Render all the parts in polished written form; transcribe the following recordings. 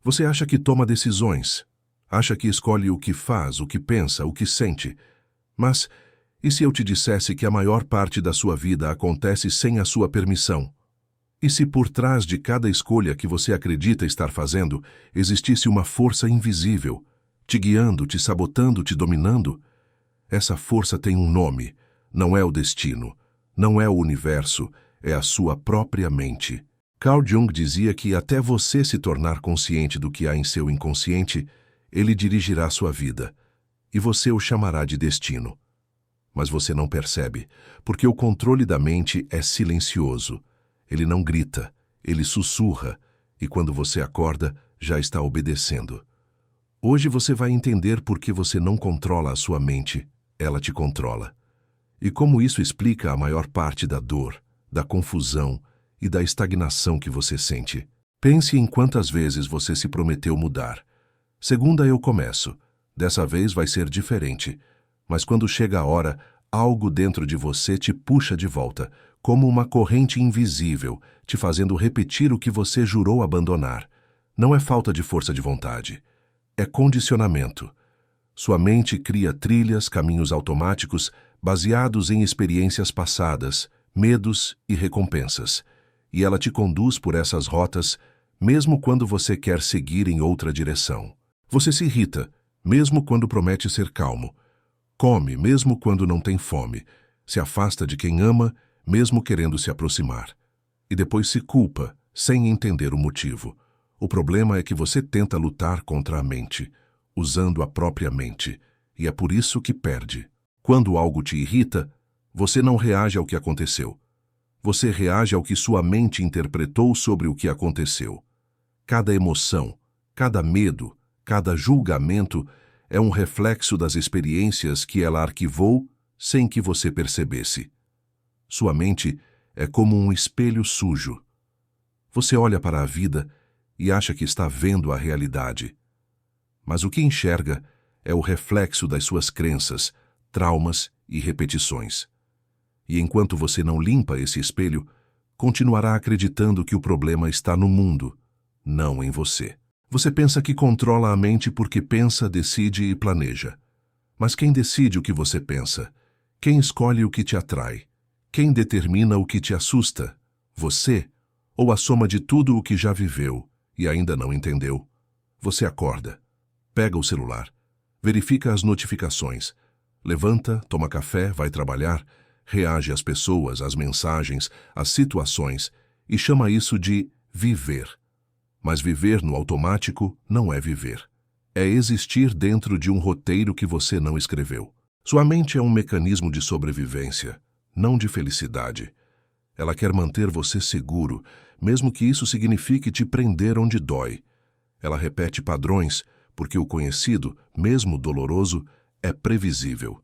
Você acha que toma decisões, acha que escolhe o que faz, o que pensa, o que sente. Mas, e se eu te dissesse que a maior parte da sua vida acontece sem a sua permissão? E se por trás de cada escolha que você acredita estar fazendo, existisse uma força invisível, te guiando, te sabotando, te dominando? Essa força tem um nome, não é o destino, não é o universo, é a sua própria mente. Carl Jung dizia que até você se tornar consciente do que há em seu inconsciente, ele dirigirá sua vida, e você o chamará de destino. Mas você não percebe, porque o controle da mente é silencioso. Ele não grita, ele sussurra, e quando você acorda, já está obedecendo. Hoje você vai entender por que você não controla a sua mente, ela te controla. E como isso explica a maior parte da dor, da confusão e da estagnação que você sente. Pense em quantas vezes você se prometeu mudar. Segunda eu começo. Dessa vez vai ser diferente. Mas quando chega a hora, algo dentro de você te puxa de volta, como uma corrente invisível, te fazendo repetir o que você jurou abandonar. Não é falta de força de vontade. É condicionamento. Sua mente cria trilhas, caminhos automáticos, baseados em experiências passadas, medos e recompensas. E ela te conduz por essas rotas, mesmo quando você quer seguir em outra direção. Você se irrita, mesmo quando promete ser calmo. Come, mesmo quando não tem fome. Se afasta de quem ama, mesmo querendo se aproximar. E depois se culpa, sem entender o motivo. O problema é que você tenta lutar contra a mente, usando a própria mente, e é por isso que perde. Quando algo te irrita, você não reage ao que aconteceu. Você reage ao que sua mente interpretou sobre o que aconteceu. Cada emoção, cada medo, cada julgamento é um reflexo das experiências que ela arquivou sem que você percebesse. Sua mente é como um espelho sujo. Você olha para a vida e acha que está vendo a realidade. Mas o que enxerga é o reflexo das suas crenças, traumas e repetições. E enquanto você não limpa esse espelho, continuará acreditando que o problema está no mundo, não em você. Você pensa que controla a mente porque pensa, decide e planeja. Mas quem decide o que você pensa? Quem escolhe o que te atrai? Quem determina o que te assusta? Você? Ou a soma de tudo o que já viveu e ainda não entendeu? Você acorda, pega o celular, verifica as notificações, levanta, toma café, vai trabalhar, reage às pessoas, às mensagens, às situações e chama isso de viver. Mas viver no automático não é viver. É existir dentro de um roteiro que você não escreveu. Sua mente é um mecanismo de sobrevivência, não de felicidade. Ela quer manter você seguro, mesmo que isso signifique te prender onde dói. Ela repete padrões, porque o conhecido, mesmo doloroso, é previsível.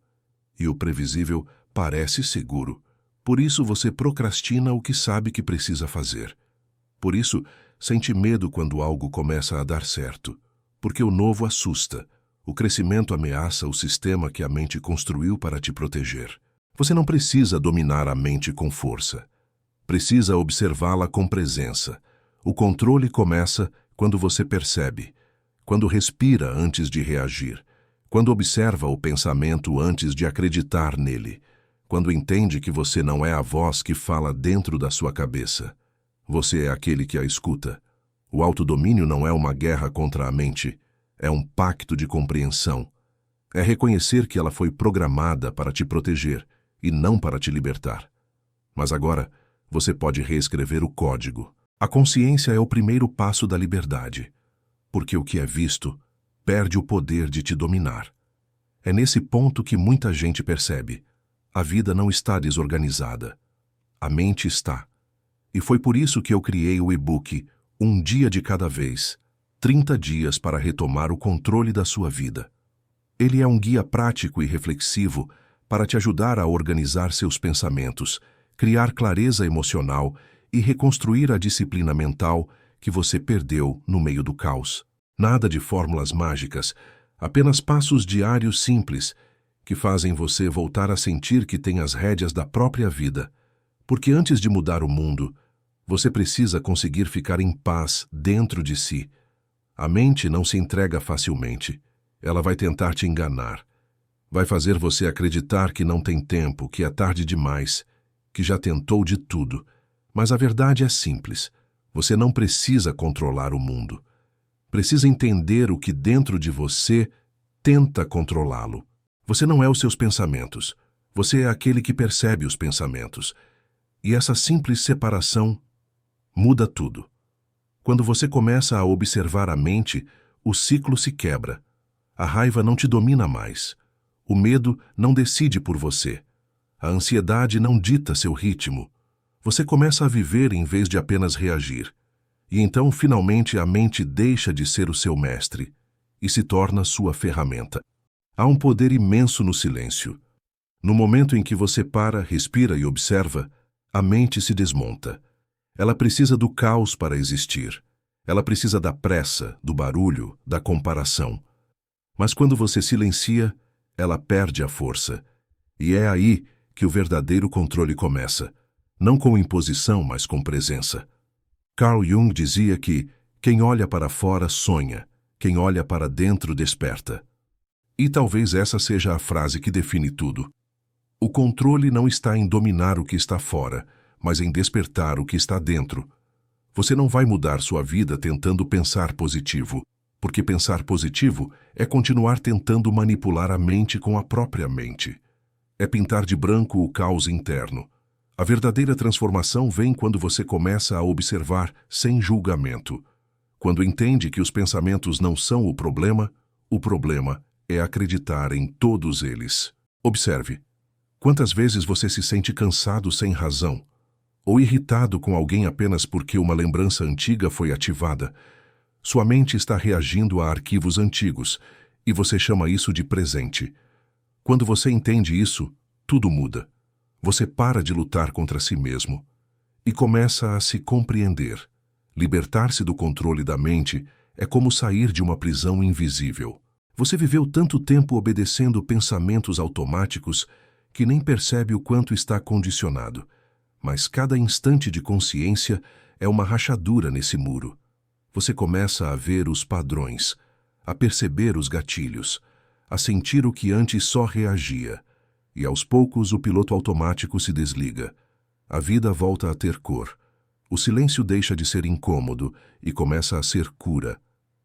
E o previsível parece seguro. Por isso você procrastina o que sabe que precisa fazer. Por isso, sente medo quando algo começa a dar certo. Porque o novo assusta. O crescimento ameaça o sistema que a mente construiu para te proteger. Você não precisa dominar a mente com força. Precisa observá-la com presença. O controle começa quando você percebe, quando respira antes de reagir, quando observa o pensamento antes de acreditar nele, quando entende que você não é a voz que fala dentro da sua cabeça. Você é aquele que a escuta. O autodomínio não é uma guerra contra a mente, é um pacto de compreensão. É reconhecer que ela foi programada para te proteger e não para te libertar. Mas agora, você pode reescrever o código. A consciência é o primeiro passo da liberdade, porque o que é visto perde o poder de te dominar. É nesse ponto que muita gente percebe. A vida não está desorganizada. A mente está. E foi por isso que eu criei o e-book Um Dia de Cada Vez, 30 dias para retomar o controle da sua vida. Ele é um guia prático e reflexivo para te ajudar a organizar seus pensamentos, criar clareza emocional e reconstruir a disciplina mental que você perdeu no meio do caos. Nada de fórmulas mágicas, apenas passos diários simples que fazem você voltar a sentir que tem as rédeas da própria vida. Porque antes de mudar o mundo, você precisa conseguir ficar em paz dentro de si. A mente não se entrega facilmente. Ela vai tentar te enganar. Vai fazer você acreditar que não tem tempo, que é tarde demais, que já tentou de tudo. Mas a verdade é simples. Você não precisa controlar o mundo. Precisa entender o que dentro de você tenta controlá-lo. Você não é os seus pensamentos. Você é aquele que percebe os pensamentos. E essa simples separação muda tudo. Quando você começa a observar a mente, o ciclo se quebra. A raiva não te domina mais. O medo não decide por você. A ansiedade não dita seu ritmo. Você começa a viver em vez de apenas reagir. E então, finalmente, a mente deixa de ser o seu mestre e se torna sua ferramenta. Há um poder imenso no silêncio. No momento em que você para, respira e observa, a mente se desmonta. Ela precisa do caos para existir. Ela precisa da pressa, do barulho, da comparação. Mas quando você silencia, ela perde a força. E é aí que o verdadeiro controle começa. Não com imposição, mas com presença. Carl Jung dizia que quem olha para fora sonha, quem olha para dentro desperta. E talvez essa seja a frase que define tudo. O controle não está em dominar o que está fora, mas em despertar o que está dentro. Você não vai mudar sua vida tentando pensar positivo, porque pensar positivo é continuar tentando manipular a mente com a própria mente. É pintar de branco o caos interno. A verdadeira transformação vem quando você começa a observar sem julgamento. Quando entende que os pensamentos não são o problema é acreditar em todos eles. Observe. Quantas vezes você se sente cansado sem razão? Ou irritado com alguém apenas porque uma lembrança antiga foi ativada? Sua mente está reagindo a arquivos antigos, e você chama isso de presente. Quando você entende isso, tudo muda. Você para de lutar contra si mesmo e começa a se compreender. Libertar-se do controle da mente é como sair de uma prisão invisível. Você viveu tanto tempo obedecendo pensamentos automáticos que nem percebe o quanto está condicionado. Mas cada instante de consciência é uma rachadura nesse muro. Você começa a ver os padrões, a perceber os gatilhos, a sentir o que antes só reagia. E aos poucos o piloto automático se desliga. A vida volta a ter cor. O silêncio deixa de ser incômodo e começa a ser cura.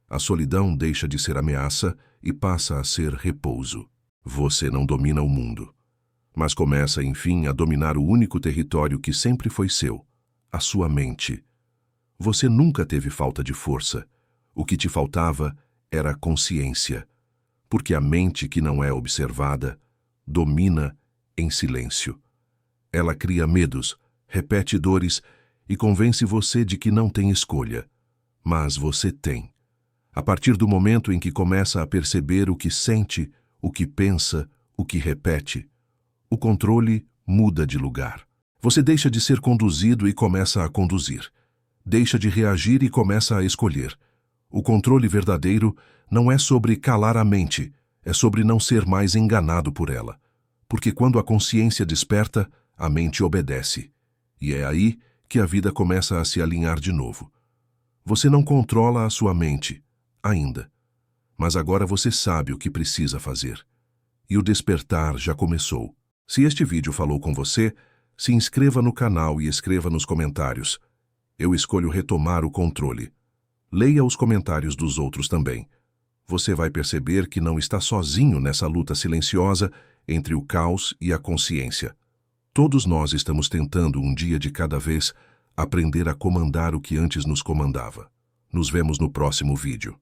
A solidão deixa de ser ameaça e passa a ser repouso. Você não domina o mundo, mas começa, enfim, a dominar o único território que sempre foi seu, a sua mente. Você nunca teve falta de força. O que te faltava era consciência, porque a mente que não é observada domina em silêncio. Ela cria medos, repete dores e convence você de que não tem escolha. Mas você tem. A partir do momento em que começa a perceber o que sente, o que pensa, o que repete, o controle muda de lugar. Você deixa de ser conduzido e começa a conduzir. Deixa de reagir e começa a escolher. O controle verdadeiro não é sobre calar a mente, é sobre não ser mais enganado por ela. Porque quando a consciência desperta, a mente obedece. E é aí que a vida começa a se alinhar de novo. Você não controla a sua mente, ainda. Mas agora você sabe o que precisa fazer. E o despertar já começou. Se este vídeo falou com você, se inscreva no canal e escreva nos comentários. Eu escolho retomar o controle. Leia os comentários dos outros também. Você vai perceber que não está sozinho nessa luta silenciosa entre o caos e a consciência. Todos nós estamos tentando, um dia de cada vez, aprender a comandar o que antes nos comandava. Nos vemos no próximo vídeo.